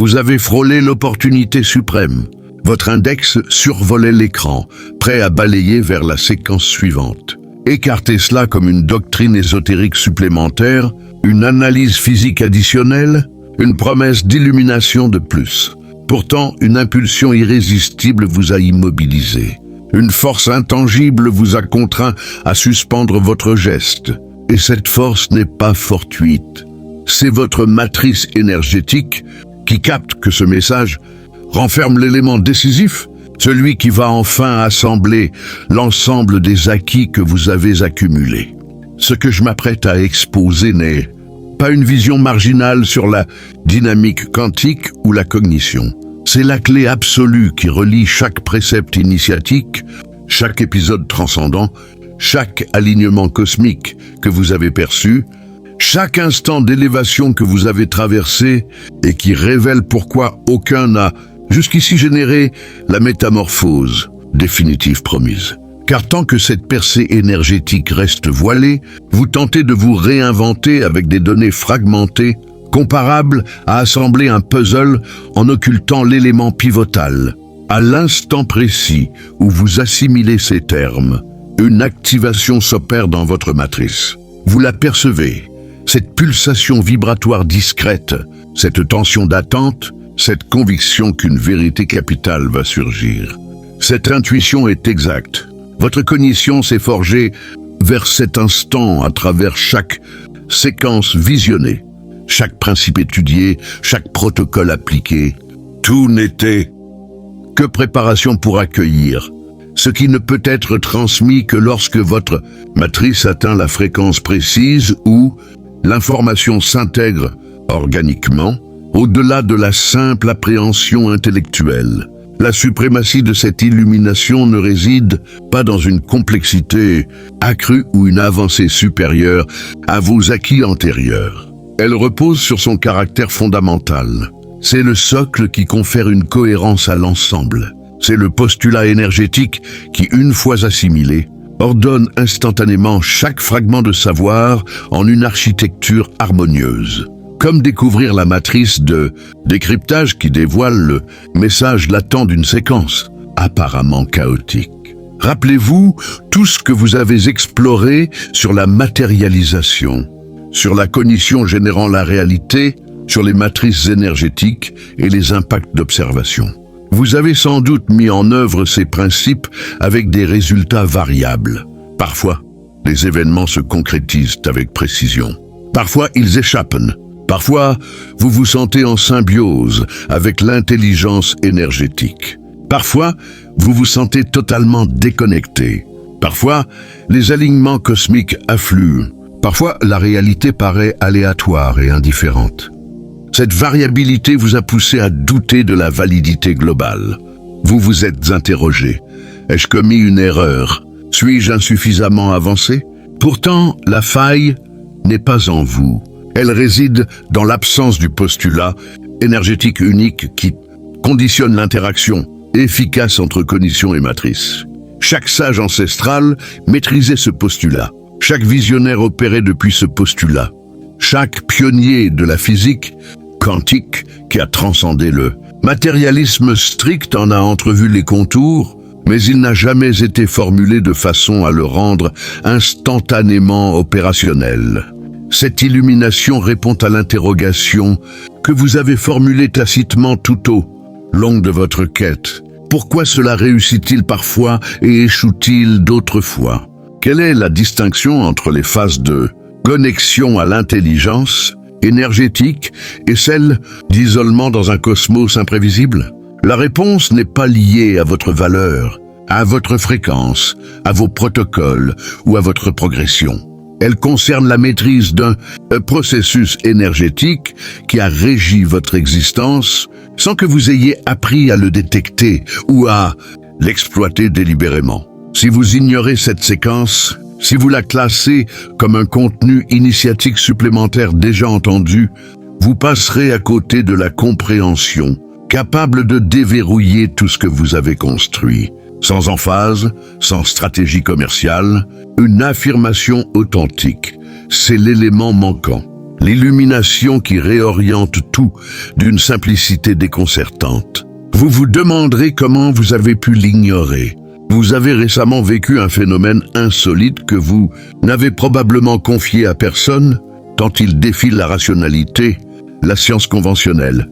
Vous avez frôlé l'opportunité suprême. Votre index survolait l'écran, prêt à balayer vers la séquence suivante. Écartez cela comme une doctrine ésotérique supplémentaire, une analyse physique additionnelle, une promesse d'illumination de plus. Pourtant, une impulsion irrésistible vous a immobilisé. Une force intangible vous a contraint à suspendre votre geste. Et cette force n'est pas fortuite. C'est votre matrice énergétique qui capte que ce message renferme l'élément décisif, celui qui va enfin assembler l'ensemble des acquis que vous avez accumulés. Ce que je m'apprête à exposer n'est pas une vision marginale sur la dynamique quantique ou la cognition. C'est la clé absolue qui relie chaque précepte initiatique, chaque épisode transcendant, chaque alignement cosmique que vous avez perçu, chaque instant d'élévation que vous avez traversé et qui révèle pourquoi aucun n'a jusqu'ici généré la métamorphose définitive promise. Car tant que cette percée énergétique reste voilée, vous tentez de vous réinventer avec des données fragmentées, comparables à assembler un puzzle en occultant l'élément pivotal. À l'instant précis où vous assimilez ces termes, une activation s'opère dans votre matrice. Vous la percevez, cette pulsation vibratoire discrète, cette tension d'attente, cette conviction qu'une vérité capitale va surgir. Cette intuition est exacte. Votre cognition s'est forgée vers cet instant à travers chaque séquence visionnée, chaque principe étudié, chaque protocole appliqué. Tout n'était que préparation pour accueillir ce qui ne peut être transmis que lorsque votre matrice atteint la fréquence précise où l'information s'intègre organiquement, au-delà de la simple appréhension intellectuelle. La suprématie de cette illumination ne réside pas dans une complexité accrue ou une avancée supérieure à vos acquis antérieurs. Elle repose sur son caractère fondamental. C'est le socle qui confère une cohérence à l'ensemble. C'est le postulat énergétique qui, une fois assimilé, ordonne instantanément chaque fragment de savoir en une architecture harmonieuse. Comme découvrir la matrice de décryptage qui dévoile le message latent d'une séquence apparemment chaotique. Rappelez-vous tout ce que vous avez exploré sur la matérialisation, sur la cognition générant la réalité, sur les matrices énergétiques et les impacts d'observation. Vous avez sans doute mis en œuvre ces principes avec des résultats variables. Parfois, les événements se concrétisent avec précision. Parfois, ils échappent. Parfois, vous vous sentez en symbiose avec l'intelligence énergétique. Parfois, vous vous sentez totalement déconnecté. Parfois, les alignements cosmiques affluent. Parfois, la réalité paraît aléatoire et indifférente. Cette variabilité vous a poussé à douter de la validité globale. Vous vous êtes interrogé. Ai-je commis une erreur? Suis-je insuffisamment avancé? Pourtant, la faille n'est pas en vous. Elle réside dans l'absence du postulat énergétique unique qui conditionne l'interaction efficace entre cognition et matrice. Chaque sage ancestral maîtrisait ce postulat. Chaque visionnaire opérait depuis ce postulat. Chaque pionnier de la physique quantique qui a transcendé le matérialisme strict en a entrevu les contours, mais il n'a jamais été formulé de façon à le rendre instantanément opérationnel. Cette illumination répond à l'interrogation que vous avez formulée tacitement tout au long de votre quête. Pourquoi cela réussit-il parfois et échoue-t-il d'autres fois? Quelle est la distinction entre les phases de connexion à l'intelligence énergétique et celle d'isolement dans un cosmos imprévisible? La réponse n'est pas liée à votre valeur, à votre fréquence, à vos protocoles ou à votre progression. Elle concerne la maîtrise d'un processus énergétique qui a régi votre existence sans que vous ayez appris à le détecter ou à l'exploiter délibérément. Si vous ignorez cette séquence, si vous la classez comme un contenu initiatique supplémentaire déjà entendu, vous passerez à côté de la compréhension, capable de déverrouiller tout ce que vous avez construit. Sans emphase, sans stratégie commerciale, une affirmation authentique, c'est l'élément manquant. l'illumination qui réoriente tout d'une simplicité déconcertante. Vous vous demanderez comment vous avez pu l'ignorer. Vous avez récemment vécu un phénomène insolite que vous n'avez probablement confié à personne, tant il défie la rationalité, la science conventionnelle,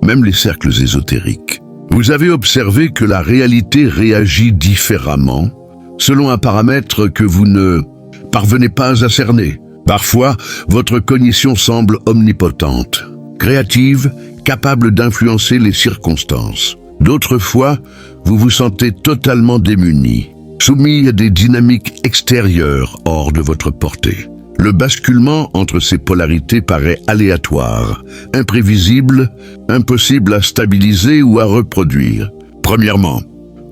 même les cercles ésotériques. Vous avez observé que la réalité réagit différemment, selon un paramètre que vous ne parvenez pas à cerner. Parfois, votre cognition semble omnipotente, créative, capable d'influencer les circonstances. D'autres fois, vous vous sentez totalement démuni, soumis à des dynamiques extérieures hors de votre portée. Le basculement entre ces polarités paraît aléatoire, imprévisible, impossible à stabiliser ou à reproduire. Premièrement,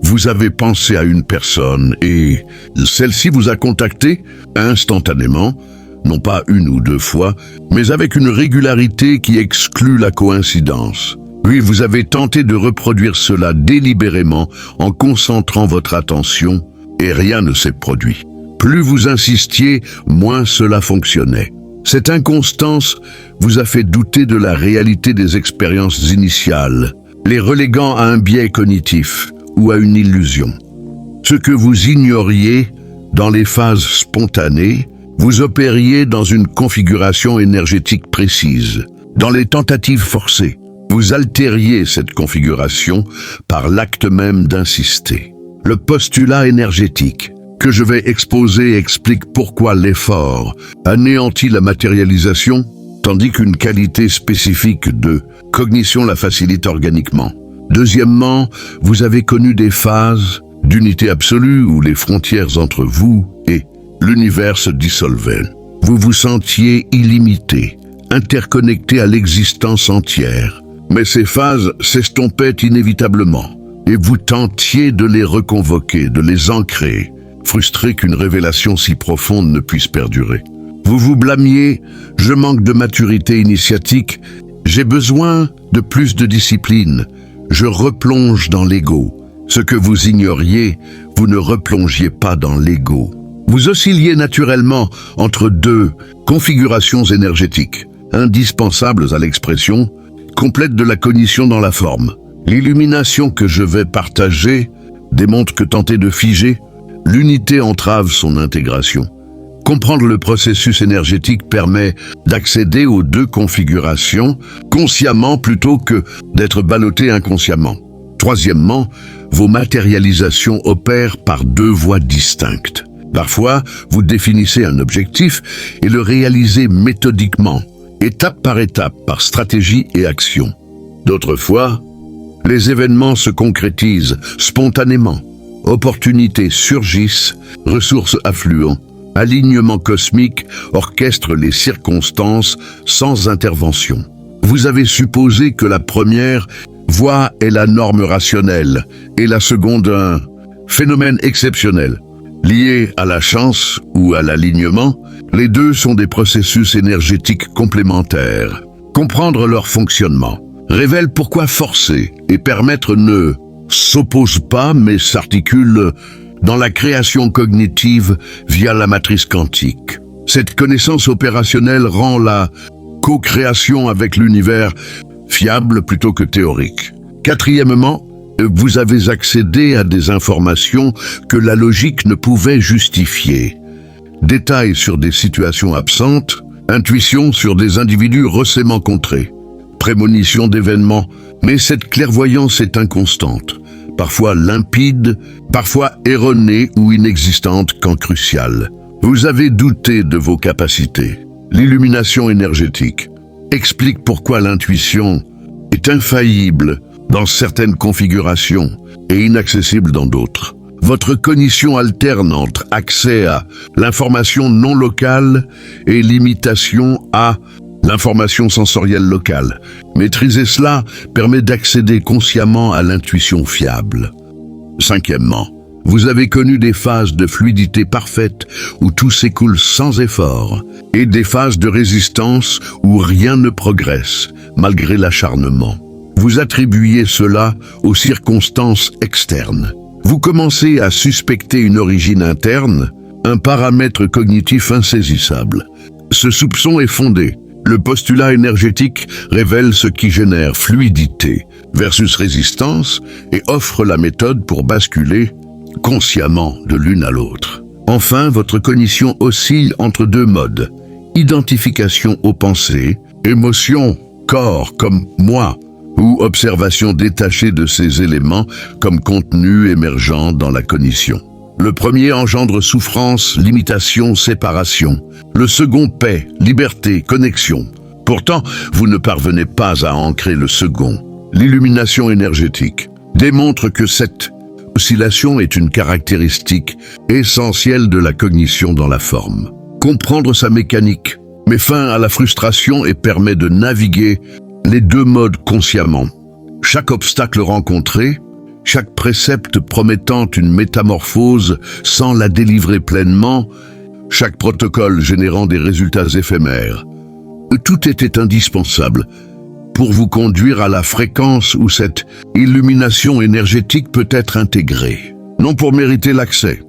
vous avez pensé à une personne et celle-ci vous a contacté instantanément, non pas une ou deux fois, mais avec une régularité qui exclut la coïncidence. Puis vous avez tenté de reproduire cela délibérément en concentrant votre attention et rien ne s'est produit. Plus vous insistiez, moins cela fonctionnait. Cette inconstance vous a fait douter de la réalité des expériences initiales, les reléguant à un biais cognitif ou à une illusion. Ce que vous ignoriez dans les phases spontanées, vous opériez dans une configuration énergétique précise. Dans les tentatives forcées, vous altériez cette configuration par l'acte même d'insister. Le postulat énergétique que je vais exposer explique pourquoi l'effort anéantit la matérialisation, tandis qu'une qualité spécifique de cognition la facilite organiquement. Deuxièmement, vous avez connu des phases d'unité absolue où les frontières entre vous et l'univers se dissolvaient. Vous vous sentiez illimité, interconnecté à l'existence entière. Mais ces phases s'estompaient inévitablement, et vous tentiez de les reconvoquer, de les ancrer, frustré qu'une révélation si profonde ne puisse perdurer. Vous vous blâmiez, je manque de maturité initiatique, j'ai besoin de plus de discipline, je replonge dans l'ego. Ce que vous ignoriez, vous ne replongiez pas dans l'ego. Vous oscilliez naturellement entre deux configurations énergétiques, indispensables à l'expression, complète de la cognition dans la forme. L'illumination que je vais partager démontre que tenter de figer, l'unité entrave son intégration. Comprendre le processus énergétique permet d'accéder aux deux configurations consciemment plutôt que d'être ballotté inconsciemment. Troisièmement, vos matérialisations opèrent par deux voies distinctes. Parfois, vous définissez un objectif et le réalisez méthodiquement, étape, par stratégie et action. D'autres fois, les événements se concrétisent spontanément. Opportunités surgissent, ressources affluent. Alignement cosmique orchestre les circonstances sans intervention. Vous avez supposé que la première voie est la norme rationnelle et la seconde un phénomène exceptionnel. Lié à la chance ou à l'alignement, les deux sont des processus énergétiques complémentaires. Comprendre leur fonctionnement révèle pourquoi forcer et permettre ne s'opposent pas mais s'articulent dans la création cognitive via la matrice quantique. Cette connaissance opérationnelle rend la co-création avec l'univers fiable plutôt que théorique. Quatrièmement, vous avez accédé à des informations que la logique ne pouvait justifier. Détails sur des situations absentes, intuition sur des individus recemment contrés, prémonition d'événements, mais cette clairvoyance est inconstante, parfois limpide, parfois erronée ou inexistante quand cruciale. Vous avez douté de vos capacités. L'illumination énergétique explique pourquoi l'intuition est infaillible dans certaines configurations et inaccessible dans d'autres. Votre cognition alterne entre accès à l'information non locale et limitation à l'information sensorielle locale. Maîtriser cela permet d'accéder consciemment à l'intuition fiable. Cinquièmement, vous avez connu des phases de fluidité parfaite où tout s'écoule sans effort et des phases de résistance où rien ne progresse malgré l'acharnement. Vous attribuez cela aux circonstances externes. Vous commencez à suspecter une origine interne, un paramètre cognitif insaisissable. Ce soupçon est fondé. Le postulat énergétique révèle ce qui génère fluidité versus résistance et offre la méthode pour basculer consciemment de l'une à l'autre. Enfin, votre cognition oscille entre deux modes. Identification aux pensées, émotion, corps comme moi, ou observation détachée de ces éléments comme contenu émergent dans la cognition. Le premier engendre souffrance, limitation, séparation. Le second paix, liberté, connexion. Pourtant, vous ne parvenez pas à ancrer le second. L'illumination énergétique démontre que cette oscillation est une caractéristique essentielle de la cognition dans la forme. Comprendre sa mécanique met fin à la frustration et permet de naviguer les deux modes consciemment. Chaque obstacle rencontré, chaque précepte promettant une métamorphose sans la délivrer pleinement, chaque protocole générant des résultats éphémères, tout était indispensable pour vous conduire à la fréquence où cette illumination énergétique peut être intégrée. Non pour mériter l'accès,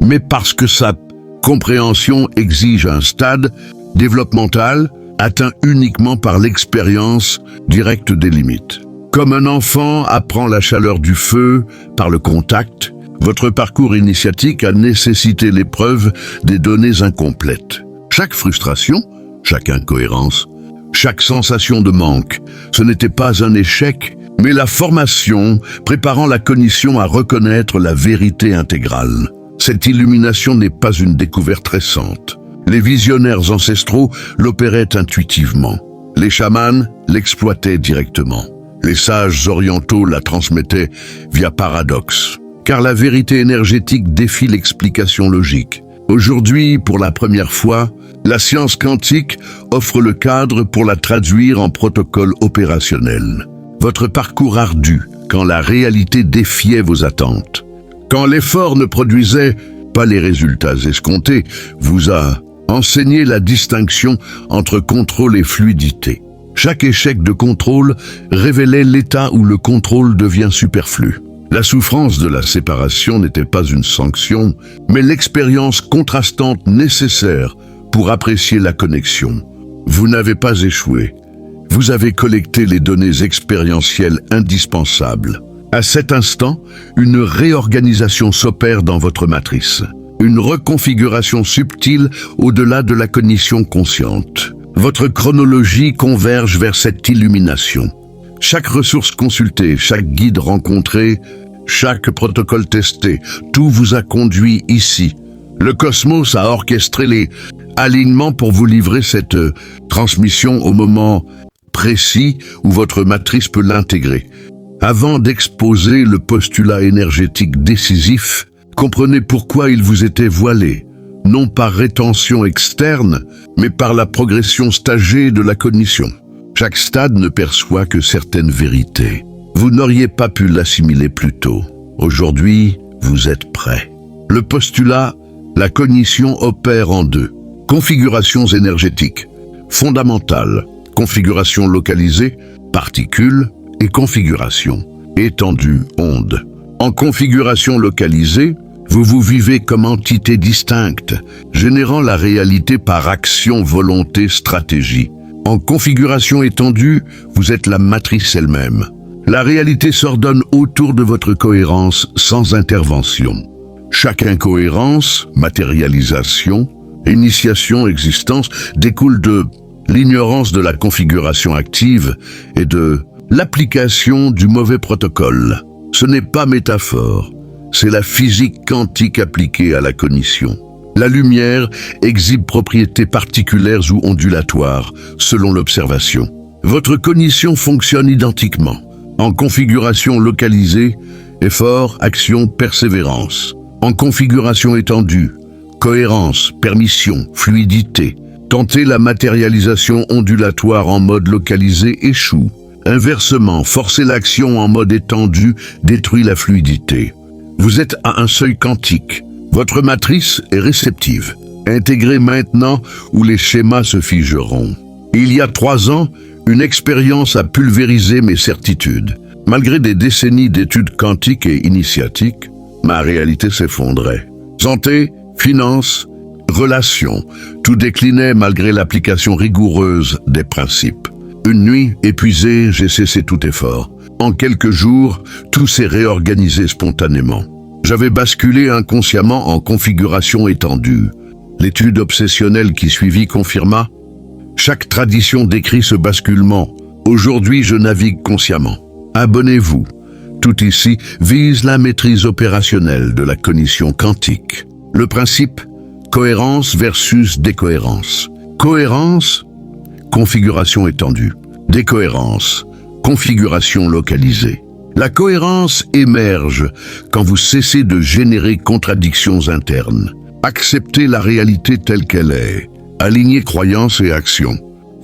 mais parce que sa compréhension exige un stade développemental atteint uniquement par l'expérience directe des limites. Comme un enfant apprend la chaleur du feu par le contact, votre parcours initiatique a nécessité l'épreuve des données incomplètes. Chaque frustration, chaque incohérence, chaque sensation de manque, ce n'était pas un échec, mais la formation préparant la cognition à reconnaître la vérité intégrale. Cette illumination n'est pas une découverte récente. Les visionnaires ancestraux l'opéraient intuitivement. Les chamans l'exploitaient directement. Les sages orientaux la transmettaient via paradoxe. Car la vérité énergétique défie l'explication logique. Aujourd'hui, pour la première fois, la science quantique offre le cadre pour la traduire en protocole opérationnel. Votre parcours ardu, quand la réalité défiait vos attentes. Quand l'effort ne produisait pas les résultats escomptés, vous a enseigné la distinction entre contrôle et fluidité. Chaque échec de contrôle révélait l'état où le contrôle devient superflu. La souffrance de la séparation n'était pas une sanction, mais l'expérience contrastante nécessaire pour apprécier la connexion. Vous n'avez pas échoué. Vous avez collecté les données expérientielles indispensables. À cet instant, une réorganisation s'opère dans votre matrice. Une reconfiguration subtile au-delà de la cognition consciente. Votre chronologie converge vers cette illumination. Chaque ressource consultée, chaque guide rencontré, chaque protocole testé, tout vous a conduit ici. Le cosmos a orchestré les alignements pour vous livrer cette transmission au moment précis où votre matrice peut l'intégrer. Avant d'exposer le postulat énergétique décisif, comprenez pourquoi il vous était voilé, non par rétention externe, mais par la progression stagée de la cognition. Chaque stade ne perçoit que certaines vérités. Vous n'auriez pas pu l'assimiler plus tôt. Aujourd'hui, vous êtes prêt. Le postulat, la cognition opère en deux. Configurations énergétiques, fondamentales, configuration localisée, particules et configuration, étendue, onde. En configuration localisée, vous vous vivez comme entité distincte, générant la réalité par action, volonté, stratégie. En configuration étendue, vous êtes la matrice elle-même. La réalité s'ordonne autour de votre cohérence sans intervention. Chaque incohérence, matérialisation, initiation, existence découle de l'ignorance de la configuration active et de l'application du mauvais protocole. Ce n'est pas métaphore, c'est la physique quantique appliquée à la cognition. La lumière exhibe propriétés particulières ou ondulatoires, selon l'observation. Votre cognition fonctionne identiquement, en configuration localisée, effort, action, persévérance. En configuration étendue, cohérence, permission, fluidité. Tenter la matérialisation ondulatoire en mode localisé échoue. Inversement, forcer l'action en mode étendu détruit la fluidité. Vous êtes à un seuil quantique. Votre matrice est réceptive. Intégrée maintenant où les schémas se figeront. Il y a 3 ans, une expérience a pulvérisé mes certitudes. Malgré des décennies d'études quantiques et initiatiques, ma réalité s'effondrait. Santé, finances, Relation. Tout déclinait malgré l'application rigoureuse des principes. Une nuit, épuisé, j'ai cessé tout effort. En quelques jours, tout s'est réorganisé spontanément. J'avais basculé inconsciemment en configuration étendue. L'étude obsessionnelle qui suivit confirma. Chaque tradition décrit ce basculement. Aujourd'hui, je navigue consciemment. Abonnez-vous. Tout ici vise la maîtrise opérationnelle de la cognition quantique. Le principe, cohérence versus décohérence. Cohérence, configuration étendue. Décohérence, configuration localisée. La cohérence émerge quand vous cessez de générer contradictions internes. Acceptez la réalité telle qu'elle est. Alignez croyances et actions.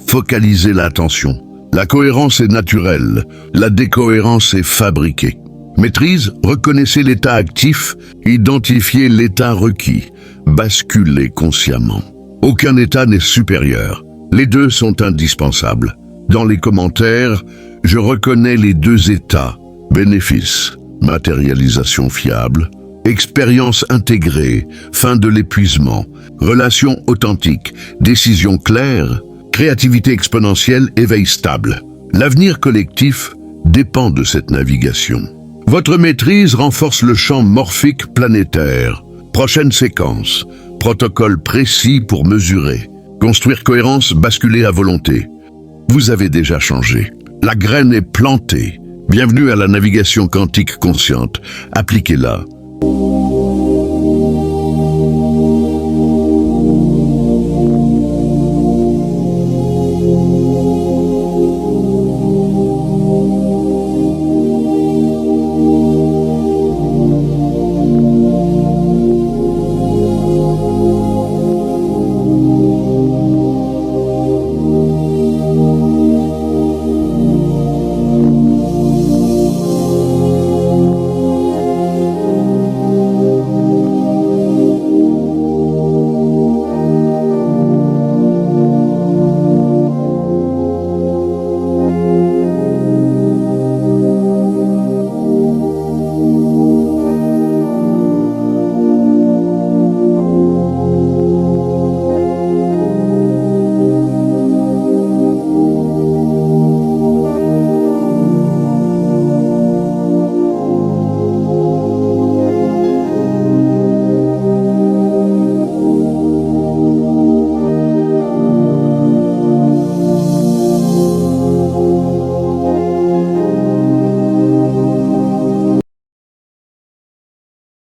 Focalisez l'attention. La cohérence est naturelle, la décohérence est fabriquée. Maîtrise, reconnaissez l'état actif, identifiez l'état requis, basculez consciemment. Aucun état n'est supérieur. Les deux sont indispensables. Dans les commentaires, je reconnais les deux états. Bénéfice, matérialisation fiable, expérience intégrée, fin de l'épuisement, relation authentique, décision claire, créativité exponentielle, éveil stable. L'avenir collectif dépend de cette navigation. Votre maîtrise renforce le champ morphique planétaire. Prochaine séquence, protocole précis pour mesurer. Construire cohérence, basculer à volonté. Vous avez déjà changé. La graine est plantée. Bienvenue à la navigation quantique consciente. Appliquez-la.